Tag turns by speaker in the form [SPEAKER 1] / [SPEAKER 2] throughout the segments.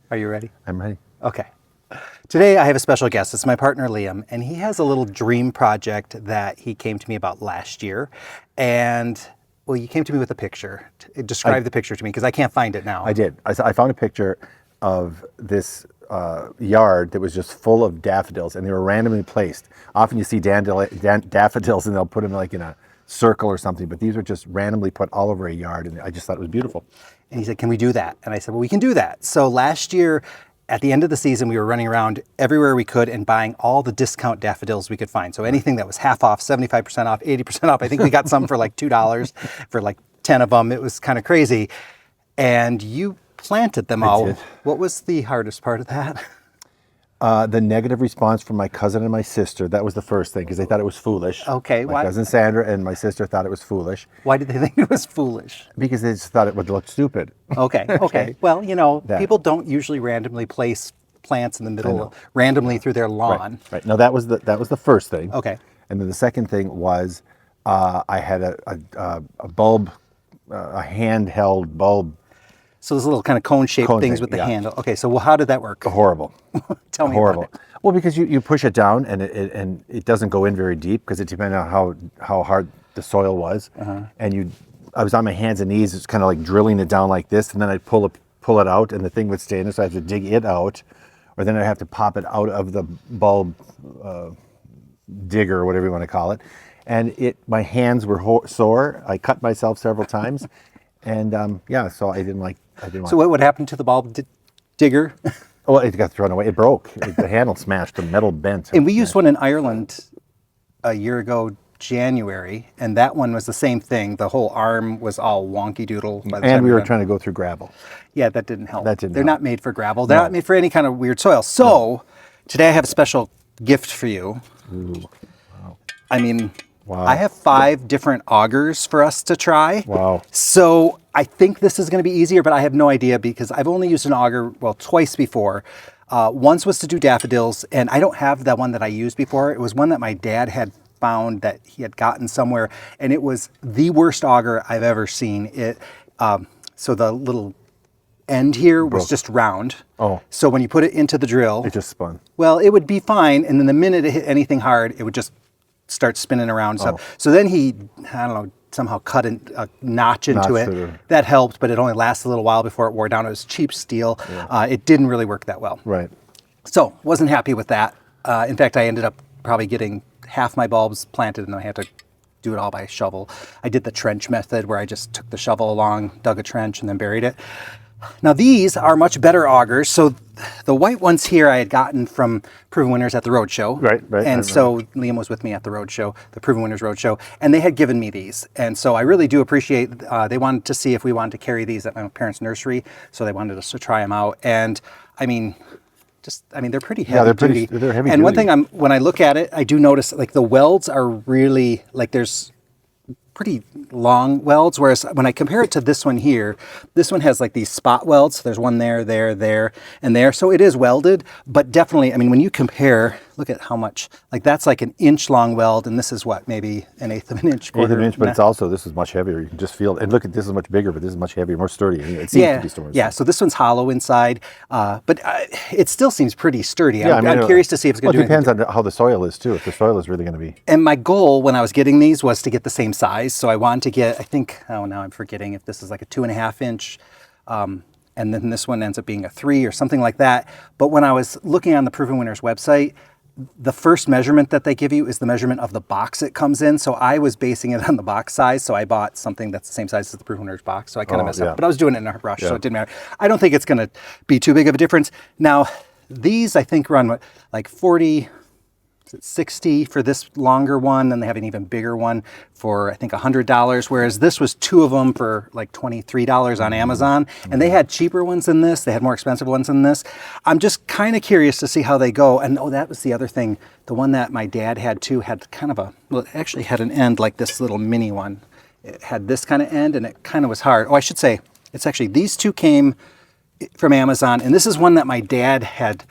[SPEAKER 1] Are you ready?
[SPEAKER 2] I'm ready.
[SPEAKER 1] Okay. Today I have a special guest. It's my partner Liam, and he has a little dream project that he came to me about last year. And well, you came to me with a picture. Describe the picture to me because I can't find it now.
[SPEAKER 2] I did. I found a picture of this yard that was just full of daffodils, and they were randomly placed. Often you see daffodils, and they'll put them like in a circle or something, but these were just randomly put all over a yard, and I just thought it was beautiful.
[SPEAKER 1] And he said, "Can we do that?" And I said, "Well, we can do that." So last year, at the end of the season, we were running around everywhere we could and buying all the discount daffodils we could find. So anything that was half off, 75% off, 80% off. I think we got some for like $2 for like 10 of them. It was kind of crazy. And you planted them all.
[SPEAKER 2] did.
[SPEAKER 1] What was the hardest part of that?
[SPEAKER 2] The negative response from my cousin and my sister, that was the first thing, because they thought it was foolish.
[SPEAKER 1] Okay,
[SPEAKER 2] My
[SPEAKER 1] why?
[SPEAKER 2] cousin Sandra and my sister thought it was foolish
[SPEAKER 1] Why did they think it was foolish?
[SPEAKER 2] because they just thought it would look stupid.
[SPEAKER 1] Okay. Well, you know,
[SPEAKER 2] That.
[SPEAKER 1] people don't usually randomly place plants in the middle, randomly through their lawn.
[SPEAKER 2] Right. No, that was the first thing.
[SPEAKER 1] Okay.
[SPEAKER 2] And then the second thing was I had a bulb, a handheld bulb.
[SPEAKER 1] So those little kind of cone-shaped
[SPEAKER 2] Cone
[SPEAKER 1] things
[SPEAKER 2] thing,
[SPEAKER 1] with the
[SPEAKER 2] yeah.
[SPEAKER 1] handle. Okay, so well, how did that work?
[SPEAKER 2] Horrible.
[SPEAKER 1] Tell me
[SPEAKER 2] Horrible.
[SPEAKER 1] about it.
[SPEAKER 2] Well, because you push it down and it doesn't go in very deep because it depends on how hard the soil was. And I was on my hands and knees, it's kind of like drilling it down like this, and then I'd pull it out, and the thing would stay in there, so I had to dig it out, or then I'd have to pop it out of the bulb digger or whatever you want to call it. And my hands were sore. I cut myself several times, and so I didn't like.
[SPEAKER 1] So what would happen to the bulb digger?
[SPEAKER 2] Well, it got thrown away. It broke. The handle smashed. The metal bent.
[SPEAKER 1] And we used one in Ireland a year ago, January, and that one was the same thing. The whole arm was all wonky doodle. By the
[SPEAKER 2] And
[SPEAKER 1] time
[SPEAKER 2] we
[SPEAKER 1] you're
[SPEAKER 2] were
[SPEAKER 1] done.
[SPEAKER 2] trying to go through gravel.
[SPEAKER 1] Yeah, that didn't help.
[SPEAKER 2] That didn't
[SPEAKER 1] They're
[SPEAKER 2] help.
[SPEAKER 1] not made for gravel. They're not made for any kind of weird soil. So today I have a special gift for you.
[SPEAKER 2] Ooh.
[SPEAKER 1] I mean,
[SPEAKER 2] Wow.
[SPEAKER 1] I have 5 different augers for us to try.
[SPEAKER 2] Wow.
[SPEAKER 1] So I think this is going to be easier, but I have no idea because I've only used an auger, well, twice before. Once was to do daffodils, and I don't have that one that I used before. It was one that my dad had found that he had gotten somewhere, and it was the worst auger I've ever seen. So the little end here was just round.
[SPEAKER 2] Oh.
[SPEAKER 1] So when you put it into the drill,
[SPEAKER 2] It just spun.
[SPEAKER 1] well, it would be fine, and then the minute it hit anything hard, it would just start spinning around. So then he, I don't know, somehow cut a notch into
[SPEAKER 2] Notched
[SPEAKER 1] it.
[SPEAKER 2] it or-
[SPEAKER 1] That helped, but it only lasted a little while before it wore down. It was cheap steel. It didn't really work that well.
[SPEAKER 2] Right.
[SPEAKER 1] So wasn't happy with that. In fact, I ended up probably getting half my bulbs planted, and then I had to do it all by shovel. I did the trench method where I just took the shovel along, dug a trench, and then buried it. Now these are much better augers. So the white ones here I had gotten from Proven Winners at the Roadshow.
[SPEAKER 2] Right. I
[SPEAKER 1] And so Liam was with me at the Roadshow, the Proven Winners Roadshow, and they had given me these. And so I really do appreciate, they wanted to see if we wanted to carry these at my parents' nursery. So they wanted us to try them out. And I mean, they're pretty heavy duty.
[SPEAKER 2] They're heavy
[SPEAKER 1] and one
[SPEAKER 2] duty.
[SPEAKER 1] thing when I look at it, I do notice like the welds are really, like there's pretty long welds, whereas when I compare it to this one here, this one has like these spot welds. There's one there, and there. So it is welded, but definitely, I mean, when you compare, look at how much, like that's like an inch long weld, and this is what, maybe an eighth of an inch.
[SPEAKER 2] Eighth of an inch, but it's also, this is much heavier. You can just feel it. And look at this is much bigger, but this is much heavier, more sturdy. It seems to be sturdy.
[SPEAKER 1] Yeah, so this one's hollow inside, but it still seems pretty sturdy.
[SPEAKER 2] Yeah,
[SPEAKER 1] I'm curious to see if it's going to do
[SPEAKER 2] it depends on how the soil is too. If the soil is really going to be.
[SPEAKER 1] And my goal when I was getting these was to get the same size. So I wanted to get, I think, now I'm forgetting if this is like a 2.5 inch, and then this one ends up being a 3 or something like that. But when I was looking on the Proven Winners website, the first measurement that they give you is the measurement of the box it comes in. So I was basing it on the box size. So I bought something that's the same size as the Proven Winners box. So I kind of messed up, but I was doing it in a rush, so it didn't matter. I don't think it's going to be too big of a difference. Now, these I think run like 40, 60 for this longer one, and they have an even bigger one for I think $100, whereas this was 2 of them for like $23 on Amazon. And they had cheaper ones than this, they had more expensive ones than this. I'm just kind of curious to see how they go. And that was the other thing, the one that my dad had too had kind of it actually had an end like this little mini one. It had this kind of end, and it kind of was hard. I should say it's actually, these 2 came from Amazon, and this is one that my dad had.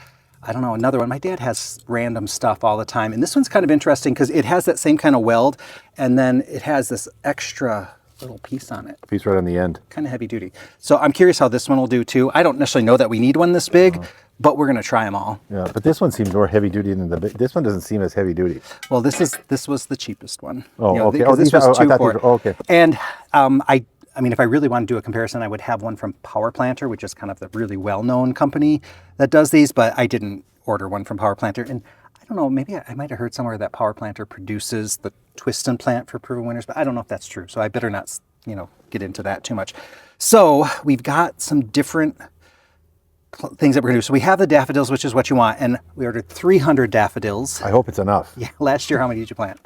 [SPEAKER 1] I don't know, another one. My dad has random stuff all the time. And this one's kind of interesting because it has that same kind of weld, and then it has this extra little piece on it.
[SPEAKER 2] Piece right on the end.
[SPEAKER 1] Kind of heavy duty. So I'm curious how this one will do too. I don't necessarily know that we need one this big, but we're going to try them all.
[SPEAKER 2] Yeah, but this one seems more heavy duty than this one doesn't seem as heavy duty.
[SPEAKER 1] Well, this was the cheapest one.
[SPEAKER 2] Oh, okay.
[SPEAKER 1] Because this was
[SPEAKER 2] I thought
[SPEAKER 1] $2
[SPEAKER 2] these were, okay.
[SPEAKER 1] And I mean, if I really want to do a comparison, I would have one from Power Planter, which is kind of the really well-known company that does these, but I didn't order one from Power Planter. And I don't know, maybe I might have heard somewhere that Power Planter produces the twist and plant for proven winners, but I don't know if that's true. So I better not, get into that too much. So we've got some different things that we're gonna do. So we have the daffodils, which is what you want, and we ordered 300 daffodils.
[SPEAKER 2] I hope it's enough.
[SPEAKER 1] Yeah, last year, how many did you plant?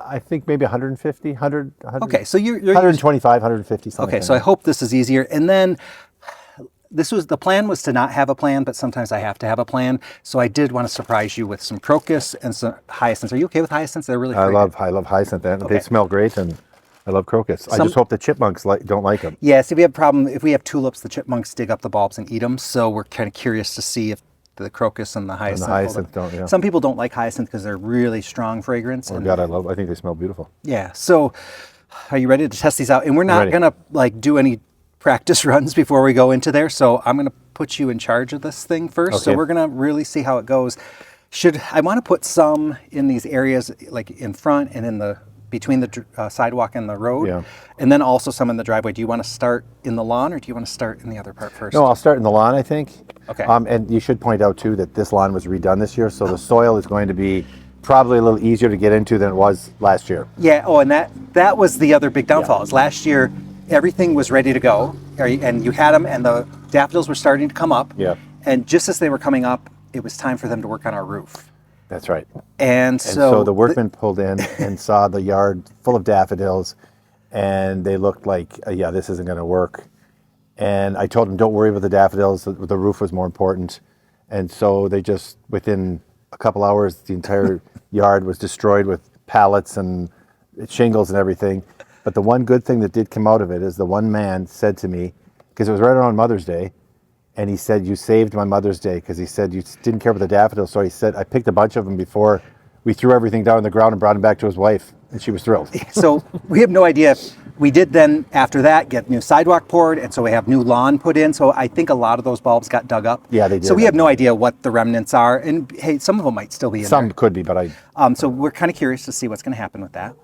[SPEAKER 2] I think maybe 150, 100.
[SPEAKER 1] Okay, so you're
[SPEAKER 2] 125, 150, something.
[SPEAKER 1] Okay, so I hope this is easier. And then the plan was to not have a plan, but sometimes I have to have a plan. So I did want to surprise you with some crocus and some hyacinths. Are you okay with hyacinths? They're really fragrant.
[SPEAKER 2] I love hyacinth, and
[SPEAKER 1] Okay.
[SPEAKER 2] they smell great, and I love crocus. I just hope the chipmunks don't like them.
[SPEAKER 1] Yeah, see, we have a problem. If we have tulips, the chipmunks dig up the bulbs and eat them. So we're kind of curious to see if the crocus and the hyacinth.
[SPEAKER 2] don't, yeah.
[SPEAKER 1] Some people don't like hyacinth because they're really strong fragrance.
[SPEAKER 2] Oh God, I think they smell beautiful.
[SPEAKER 1] Yeah. So are you ready to test these out? And we're not going to do any practice runs before we go into there. So I'm going to put you in charge of this thing first.
[SPEAKER 2] Okay.
[SPEAKER 1] So we're going to really see how it goes. I want to put some in these areas like in front and in between the sidewalk and the road,
[SPEAKER 2] Yeah.
[SPEAKER 1] and then also some in the driveway. Do you want to start in the lawn or do you want to start in the other part first?
[SPEAKER 2] No, I'll start in the lawn, I think.
[SPEAKER 1] Okay.
[SPEAKER 2] And you should point out too that this lawn was redone this year, so the soil is going to be probably a little easier to get into than it was last year.
[SPEAKER 1] Yeah. Oh, and that was the other big downfall. Is last year everything was ready to go, and you had them, and the daffodils were starting to come up.
[SPEAKER 2] Yeah.
[SPEAKER 1] And just as they were coming up, it was time for them to work on our roof.
[SPEAKER 2] That's right.
[SPEAKER 1] And
[SPEAKER 2] so the workmen pulled in and saw the yard full of daffodils, and they looked like, yeah, this isn't going to work. And I told them, don't worry about the daffodils. The roof was more important. And so they just, within a couple hours, the entire yard was destroyed with pallets and shingles and everything. But the one good thing that did come out of it is the one man said to me, because it was right around Mother's Day, and he said, you saved my Mother's Day, because he said you didn't care about the daffodils. So he said, I picked a bunch of them before we threw everything down on the ground and brought them back to his wife, and she was thrilled.
[SPEAKER 1] So we have no idea. We did then, after that, get new sidewalk poured, and so we have new lawn put in. So I think a lot of those bulbs got dug up.
[SPEAKER 2] Yeah, they did.
[SPEAKER 1] So we have no idea what the remnants are. And hey, some of them might still be in there.
[SPEAKER 2] Some could be, but I...
[SPEAKER 1] So we're kind of curious to see what's going to happen with that.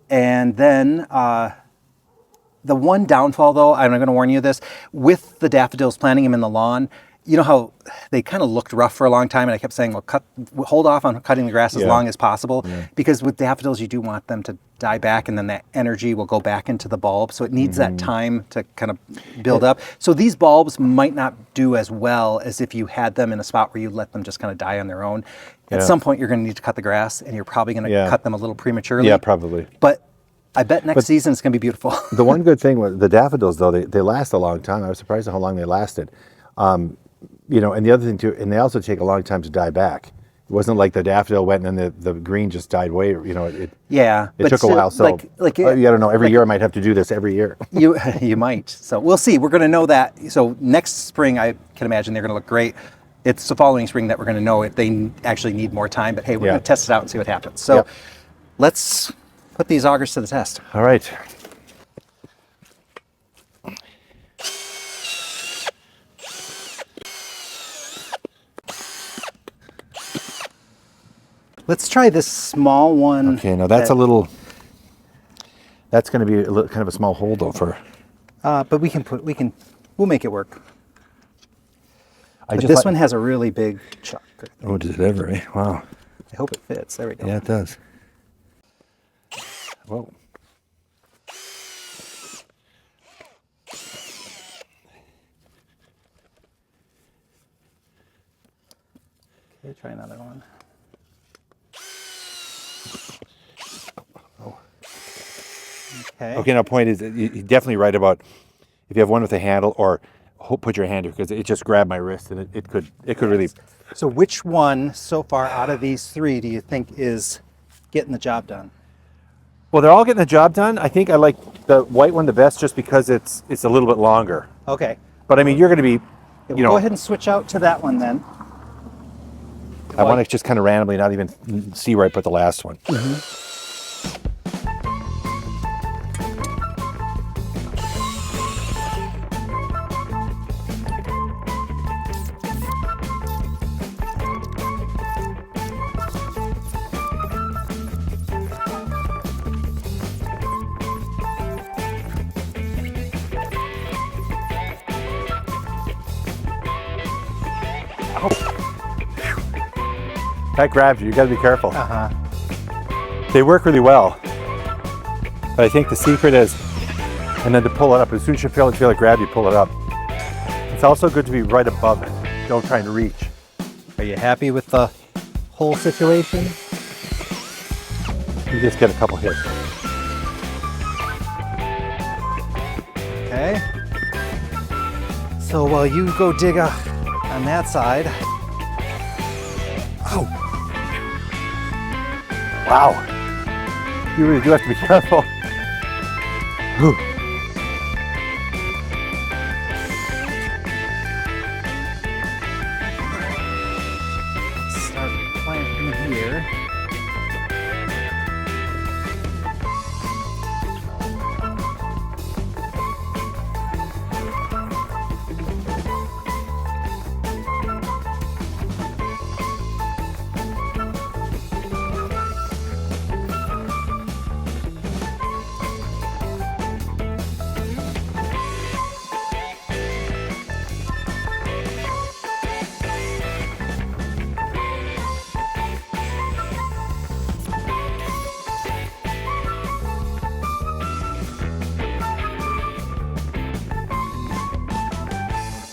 [SPEAKER 1] And then the one downfall, though, I'm going to warn you of this, with the daffodils, planting them in the lawn, you know how they kind of looked rough for a long time, and I kept saying, well, hold off on cutting the grass as long as possible, because with daffodils, you do want them to die back, and then that energy will go back into the bulb, so it needs that time to kind of build up. So these bulbs might not do as well as if you had them in a spot where you let them just kind of die on their own. At some point, you're going to need to cut the grass, and you're probably going to cut them a little prematurely.
[SPEAKER 2] Yeah, probably.
[SPEAKER 1] But I bet next season it's going to be beautiful.
[SPEAKER 2] The one good thing with the daffodils, though, they last a long time. I was surprised at how long they lasted. And the other thing too, and they also take a long time to die back. It wasn't like the daffodil went and then the green just died away. It took a while. So I don't know. Every year I might have to do this every year.
[SPEAKER 1] You might. So we'll see. We're going to know that. So next spring, I can imagine they're going to look great. It's the following spring that we're going to know if they actually need more time. But hey, we're going to test it out and see what happens. So let's put these augers to the test.
[SPEAKER 2] All right.
[SPEAKER 1] Let's try this small one.
[SPEAKER 2] Okay, now that's that's going to be a little, kind of a small hole though for.
[SPEAKER 1] But we'll make it work. This one has a really big chuck.
[SPEAKER 2] Oh, does it ever? Eh? Wow.
[SPEAKER 1] I hope it fits. There we go.
[SPEAKER 2] Yeah, it does. Whoa.
[SPEAKER 1] Okay, try another one.
[SPEAKER 2] Okay, now point is, you're definitely right about if you have one with a handle, or put your hand here, because it just grabbed my wrist and it could really.
[SPEAKER 1] So which one so far out of these three do you think is getting the job done?
[SPEAKER 2] Well, they're all getting the job done. I think I like the white one the best just because it's a little bit longer.
[SPEAKER 1] Okay.
[SPEAKER 2] But I mean, you're going to be,
[SPEAKER 1] go ahead and switch out to that one then.
[SPEAKER 2] I want to just kind of randomly not even see where I put the last one. That grabs you. You got to be careful.
[SPEAKER 1] Uh-huh.
[SPEAKER 2] They work really well. But I think the secret is, and then to pull it up. As soon as you feel it grab, you pull it up. It's also good to be right above it. Don't try and reach.
[SPEAKER 1] Are you happy with the whole situation?
[SPEAKER 2] You just get a couple hits.
[SPEAKER 1] Okay. So while you go dig on that side. Oh.
[SPEAKER 2] Wow. You really do have to be careful. Whew.
[SPEAKER 1] Start planting here.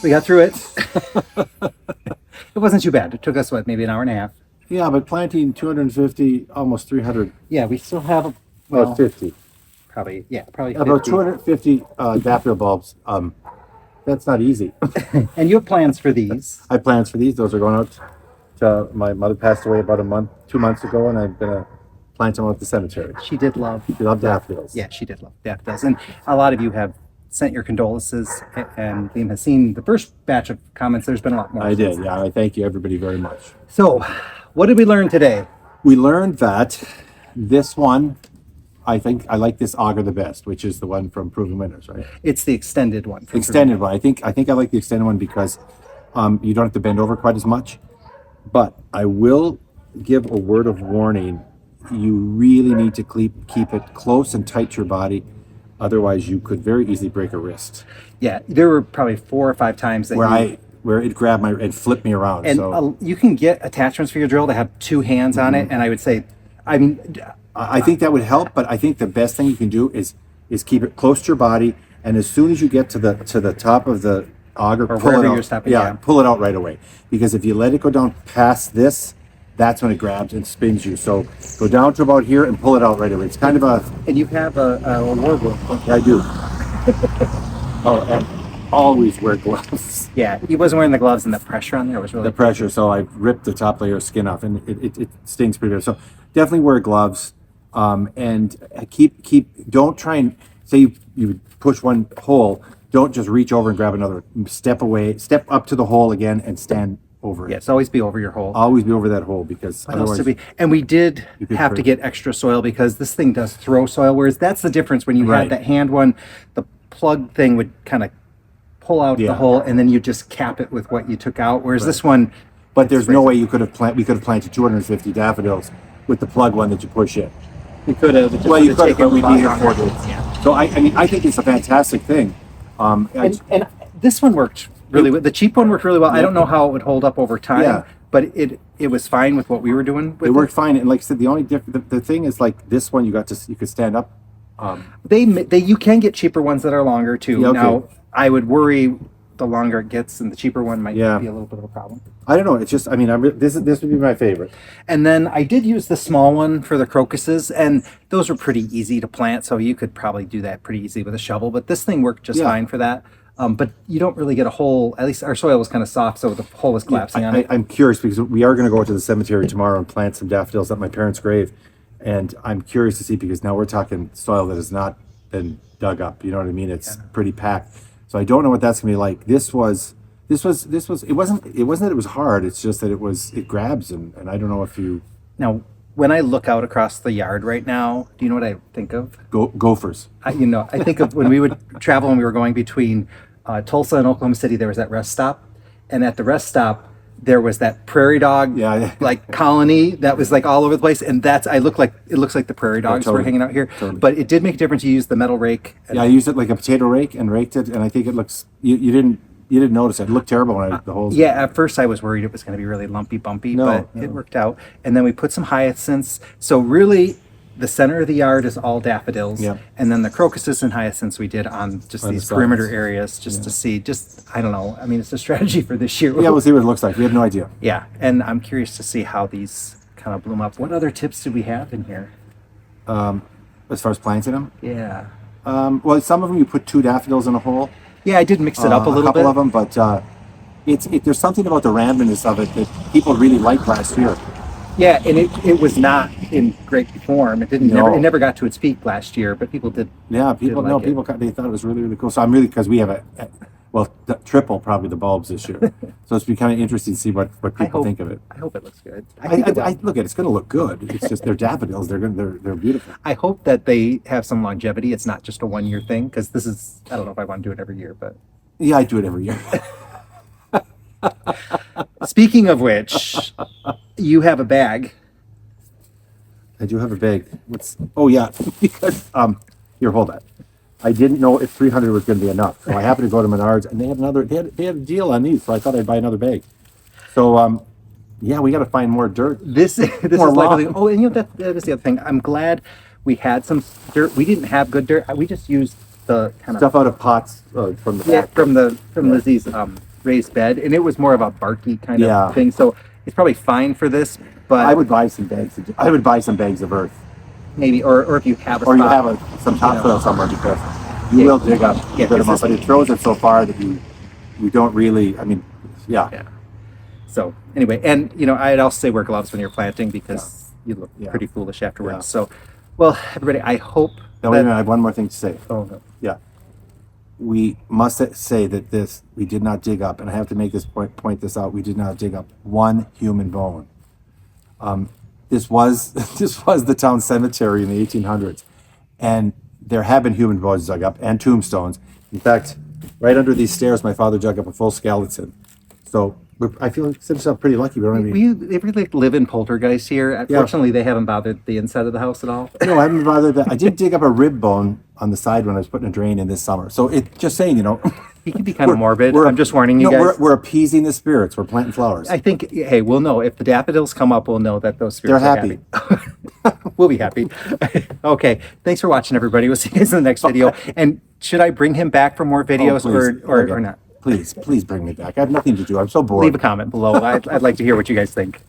[SPEAKER 1] We got through it. It wasn't too bad. It took us, what, maybe an hour and a half?
[SPEAKER 2] Yeah, but planting 250, almost 300.
[SPEAKER 1] Yeah, we still have,
[SPEAKER 2] About 50.
[SPEAKER 1] probably 50.
[SPEAKER 2] About 250 daffodil bulbs. That's not easy.
[SPEAKER 1] And you have plans for these.
[SPEAKER 2] I have plans for these. Those are going out to, my mother passed away about 2 months ago, and I'm going to plant them out at the cemetery.
[SPEAKER 1] She did love.
[SPEAKER 2] She loved daffodils.
[SPEAKER 1] Yeah, she did love daffodils. And a lot of you have sent your condolences, and Liam has seen the first batch of comments. There's been a lot more.
[SPEAKER 2] I did, yeah. I thank you, everybody, very much.
[SPEAKER 1] So, what did we learn today?
[SPEAKER 2] We learned that this one, I think I like this auger the best, which is the one from Proven Winners, right?
[SPEAKER 1] It's the extended one.
[SPEAKER 2] Extended one. I think I like the extended one because you don't have to bend over quite as much. But I will give a word of warning. You really need to keep it close and tight to your body. Otherwise, you could very easily break a wrist.
[SPEAKER 1] Yeah, there were probably 4 or 5 times that
[SPEAKER 2] where it grabbed and flipped me around.
[SPEAKER 1] And
[SPEAKER 2] so
[SPEAKER 1] you can get attachments for your drill that have 2 hands on it, and I would say,
[SPEAKER 2] I think that would help. But I think the best thing you can do is keep it close to your body, and as soon as you get to the top of the auger,
[SPEAKER 1] or
[SPEAKER 2] pull
[SPEAKER 1] wherever
[SPEAKER 2] it out.
[SPEAKER 1] you're stepping.
[SPEAKER 2] Yeah, pull it out right away. Because if you let it go down past this, that's when it grabs and spins you. So go down to about here and pull it out right away. It's kind of a...
[SPEAKER 1] And you have a warbler.
[SPEAKER 2] Yeah, I do. Oh, and always wear gloves.
[SPEAKER 1] Yeah, he wasn't wearing the gloves, and the pressure on there was really...
[SPEAKER 2] The pressure, so I ripped the top layer of skin off, and it stings pretty bad. So definitely wear gloves, and don't try and... Say you push one hole, don't just reach over and grab another. Step away, step up to the hole again, and stand over it.
[SPEAKER 1] Yes, always be over your hole.
[SPEAKER 2] Always be over that hole, because otherwise...
[SPEAKER 1] And we did have to get extra soil because this thing does throw soil, whereas that's the difference when you had that hand one. The plug thing would kind of pull out the hole, and then you just cap it with what you took out, whereas this one...
[SPEAKER 2] But there's no way we could have planted 250 daffodils with the plug one that you push in.
[SPEAKER 1] You could have.
[SPEAKER 2] Well, you could have, but we needed 4 days. Yeah. So I mean, I think it's a fantastic thing.
[SPEAKER 1] And this one worked really well. The cheap one worked really well. I don't know how it would hold up over time, but it was fine with what we were doing with it.
[SPEAKER 2] Worked fine, and like I said, the only the thing is, like, this one you could stand up.
[SPEAKER 1] You can get cheaper ones that are longer too.
[SPEAKER 2] Yeah, okay.
[SPEAKER 1] Now I would worry the longer it gets, and the cheaper one might be a little bit of a problem.
[SPEAKER 2] I don't know. It's just, I mean, this would be my favorite.
[SPEAKER 1] And then I did use the small one for the crocuses, and those were pretty easy to plant, so you could probably do that pretty easily with a shovel. But this thing worked just fine for that. But you don't really get a hole. At least our soil was kind of soft, so the hole was collapsing on it.
[SPEAKER 2] I'm curious, because we are going to go to the cemetery tomorrow and plant some daffodils at my parents' grave, and I'm curious to see, because now we're talking soil that has not been dug up. You know what I mean? It's pretty packed. So I don't know what that's gonna be like. This was. It wasn't that it was hard. It's just that it grabs, and I don't know if you.
[SPEAKER 1] Now, when I look out across the yard right now, do you know what I think of?
[SPEAKER 2] Gophers.
[SPEAKER 1] I think of when we would travel and we were going between Tulsa and Oklahoma City. There was that rest stop, and at the rest stop there was that prairie dog like colony that was like all over the place, and it looks like the prairie dogs were hanging out here. Totally. But it did make a difference. You used the metal rake.
[SPEAKER 2] I used it like a potato rake and raked it, and I think it looks. You didn't You didn't notice it. It looked terrible when the holes.
[SPEAKER 1] Yeah, at first I was worried it was going to be really lumpy, bumpy, but it worked out. And then we put some hyacinths. So really, the center of the yard is all daffodils,
[SPEAKER 2] Yeah.
[SPEAKER 1] and then the crocuses and hyacinths we did on just
[SPEAKER 2] On the
[SPEAKER 1] these perimeter
[SPEAKER 2] sides.
[SPEAKER 1] areas, just to see. Just I don't know. I mean, it's a strategy for this year.
[SPEAKER 2] Yeah, we'll see what it looks like. We have no idea.
[SPEAKER 1] Yeah, and I'm curious to see how these kind of bloom up. What other tips do we have in here?
[SPEAKER 2] As far as planting them,
[SPEAKER 1] Yeah,
[SPEAKER 2] well, some of them you put 2 daffodils in a hole.
[SPEAKER 1] yeah, I did mix it up a little
[SPEAKER 2] couple
[SPEAKER 1] bit.
[SPEAKER 2] of them, but there's something about the randomness of it that people really liked last year.
[SPEAKER 1] Yeah, and it was not in great form. It didn't
[SPEAKER 2] No.
[SPEAKER 1] never it never got to its peak last year, but people did.
[SPEAKER 2] Yeah, people
[SPEAKER 1] like it.
[SPEAKER 2] people they thought it was really cool. So I'm really, because we have triple probably the bulbs this year. So it's be kind of interesting to see what people think of it.
[SPEAKER 1] I hope it looks good. I think it will.
[SPEAKER 2] I look at it's going to look good. It's just they're daffodils. They're beautiful.
[SPEAKER 1] I hope that they have some longevity. It's not just a 1 year thing, because this is, I don't know if I want to do it every year, but
[SPEAKER 2] Yeah, I do it every year.
[SPEAKER 1] speaking of which, you have a bag.
[SPEAKER 2] I do have a bag. Oh yeah, because here, hold that. I didn't know if 300 was going to be enough, so I happened to go to Menards and they had another. They had a deal on these, so I thought I'd buy another bag. So yeah, we got to find more dirt.
[SPEAKER 1] This is
[SPEAKER 2] More
[SPEAKER 1] like,
[SPEAKER 2] lawn.
[SPEAKER 1] oh, and that is the other thing. I'm glad we had some dirt. We didn't have good dirt. We just used the kind of
[SPEAKER 2] Stuff out of pots from the back.
[SPEAKER 1] from Lizzie's raised bed, and it was more of a barky kind
[SPEAKER 2] Yeah.
[SPEAKER 1] of thing. So it's probably fine for this, but
[SPEAKER 2] I would buy some bags. I would buy some bags of earth,
[SPEAKER 1] maybe, or if you have a
[SPEAKER 2] or you
[SPEAKER 1] spot.
[SPEAKER 2] have some topsoil somewhere, because you
[SPEAKER 1] Yeah.
[SPEAKER 2] will dig up
[SPEAKER 1] Yeah,
[SPEAKER 2] a good amount,
[SPEAKER 1] because
[SPEAKER 2] but it throws it so far that you don't really. I mean, yeah.
[SPEAKER 1] Yeah. So anyway, and I'd also say wear gloves when you're planting, because you look
[SPEAKER 2] Yeah.
[SPEAKER 1] pretty foolish afterwards.
[SPEAKER 2] Yeah.
[SPEAKER 1] So, well, everybody, I hope.
[SPEAKER 2] Now, wait a minute. I have one more thing to say.
[SPEAKER 1] Oh no.
[SPEAKER 2] Yeah. We must say that we did not dig up, and I have to make this point this out. We did not dig up one human bone. This was the town cemetery in the 1800s, and there have been human bones dug up and tombstones. In fact, right under these stairs, my father dug up a full skeleton. So I feel myself pretty lucky. We don't have any.
[SPEAKER 1] We really live in poltergeist here. Unfortunately, they haven't bothered the inside of the house at all.
[SPEAKER 2] No, I haven't bothered that. I did dig up a rib bone on the side when I was putting a drain in this summer. So just saying,
[SPEAKER 1] He can be kind of morbid.
[SPEAKER 2] we're-
[SPEAKER 1] I'm just warning you
[SPEAKER 2] no,
[SPEAKER 1] guys.
[SPEAKER 2] We're appeasing the spirits. We're planting flowers.
[SPEAKER 1] I think, hey, we'll know if the daffodils come up. We'll know that those spirits
[SPEAKER 2] They're
[SPEAKER 1] are happy. We'll be happy. Okay, thanks for watching, everybody. We'll see you guys in the next video. And should I bring him back for more videos,
[SPEAKER 2] please.
[SPEAKER 1] or not?
[SPEAKER 2] Please bring me back. I have nothing to do. I'm so bored.
[SPEAKER 1] Leave a comment below. I'd like to hear what you guys think.